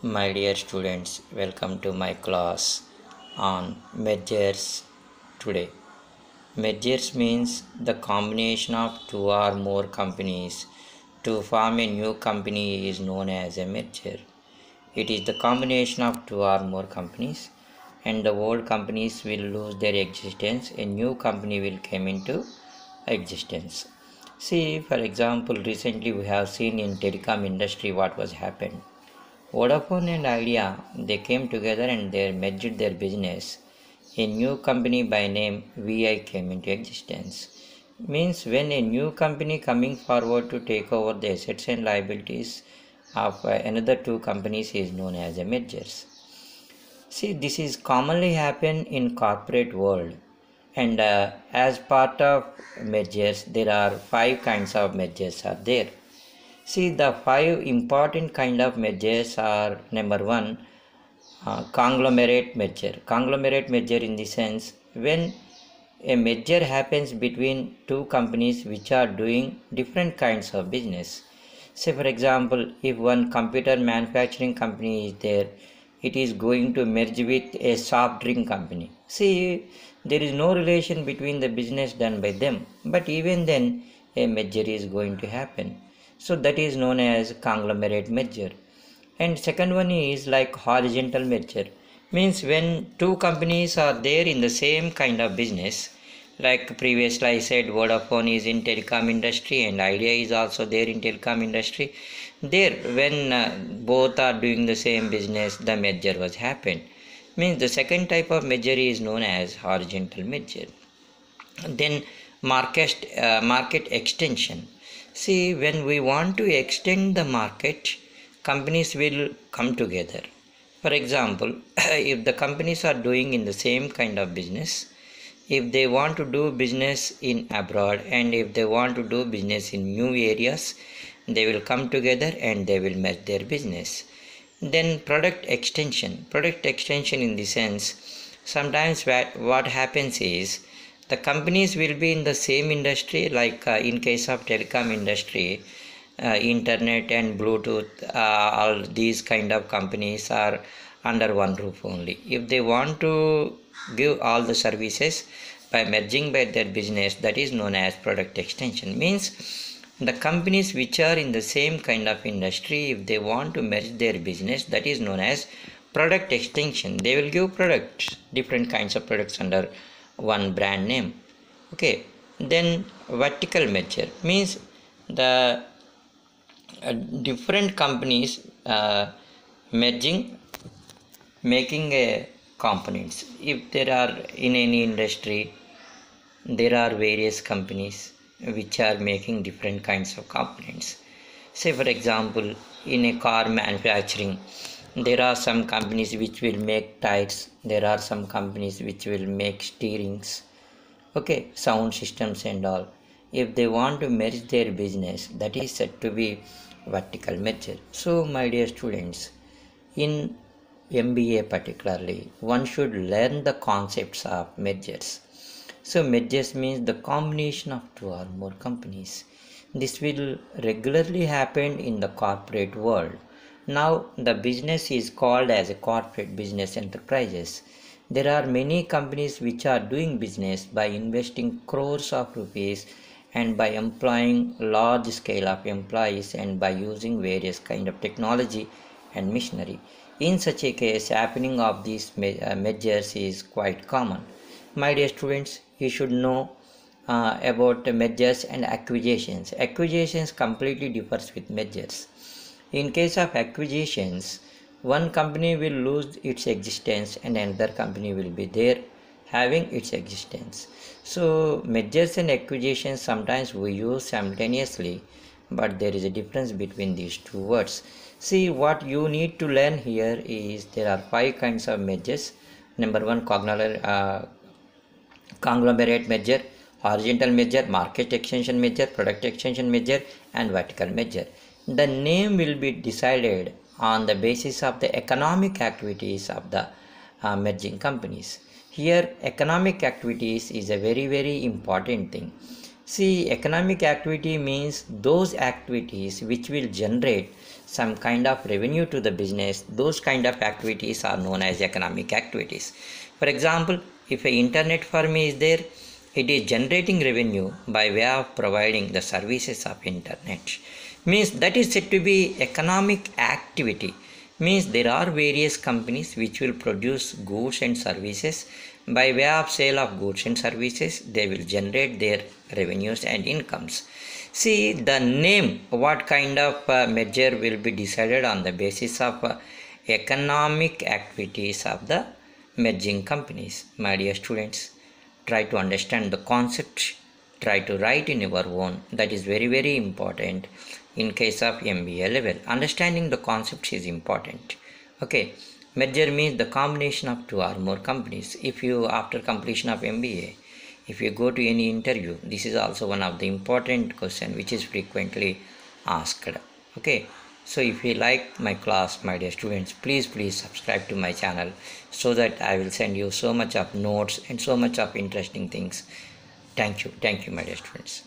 My dear students, welcome to my class on mergers today. Mergers means the combination of two or more companies to form a new company is known as a merger. It is the combination of two or more companies, and the old companies will lose their existence, a new company will come into existence. See, for example, recently we have seen in telecom industry what was happened. Vodafone and Idea, they came together and they merged their business. A new company by name VI came into existence. Means when a new company coming forward to take over the assets and liabilities of another two companies is known as a mergers. See, this is commonly happen in corporate world, and as part of mergers, there are five kinds of mergers are there. See, the five important kind of mergers are: number one, conglomerate merger. Conglomerate merger in the sense when a merger happens between two companies which are doing different kinds of business. Say for example, if one computer manufacturing company is there, it is going to merge with a soft drink company. See, there is no relation between the business done by them, but even then a merger is going to happen. So that is known as conglomerate merger. And second one is like horizontal merger, means when two companies are there in the same kind of business. Like previously I said, Vodafone is in telecom industry and Idea is also there in telecom industry. There, when both are doing the same business, the merger was happened. Means the second type of merger is known as horizontal merger. Then market extension. See, when we want to extend the market, companies will come together. For example, if the companies are doing in the same kind of business, if they want to do business in abroad and if they want to do business in new areas, they will come together and they will merge their business. Then product extension in the sense, sometimes what happens is the companies will be in the same industry, like in case of telecom industry, internet and bluetooth, all these kind of companies are under one roof only. If they want to give all the services by merging by their business, that is known as product extension. Means the companies which are in the same kind of industry, if they want to merge their business, that is known as product extension. They will give products, different kinds of products under one brand name. Okay, then vertical merger means the different companies merging, making a components. If there are in any industry, there are various companies which are making different kinds of components. Say for example, in a car manufacturing, there are some companies which will make tires, there are some companies which will make steerings, okay, sound systems and all. If they want to merge their business, that is said to be vertical merger. So my dear students, in MBA particularly, one should learn the concepts of mergers. So mergers means the combination of two or more companies. This will regularly happen in the corporate world. Now the business is called as a corporate business enterprises. There are many companies which are doing business by investing crores of rupees and by employing large scale of employees and by using various kind of technology and machinery. In such a case, happening of these mergers is quite common. My dear students, you should know about mergers and acquisitions. Acquisitions completely differs with mergers. In case of acquisitions, one company will lose its existence and another company will be there having its existence. So mergers and acquisitions sometimes we use simultaneously, but there is a difference between these two words. See, what you need to learn here is there are five kinds of mergers. Number one, conglomerate merger, horizontal merger, market extension merger, product extension merger, and vertical merger. The name will be decided on the basis of the economic activities of the merging companies. Here, economic activities is a very important thing. See, economic activity means those activities which will generate some kind of revenue to the business. Those kind of activities are known as economic activities. For example, if an internet firm is there, it is generating revenue by way of providing the services of internet. Means that is said to be economic activity. Means there are various companies which will produce goods and services. By way of sale of goods and services, they will generate their revenues and incomes. See, the name, what kind of merger will be decided on the basis of economic activities of the merging companies. My dear students, try to understand the concept, try to write in your own. That is very, very important in case of MBA level. Understanding the concepts is important. Okay. Merger means the combination of two or more companies. If you, after completion of MBA, if you go to any interview, this is also one of the important question which is frequently asked. Okay. So if you like my class, my dear students, please subscribe to my channel so that I will send you so much of notes and so much of interesting things. Thank you, my dear students.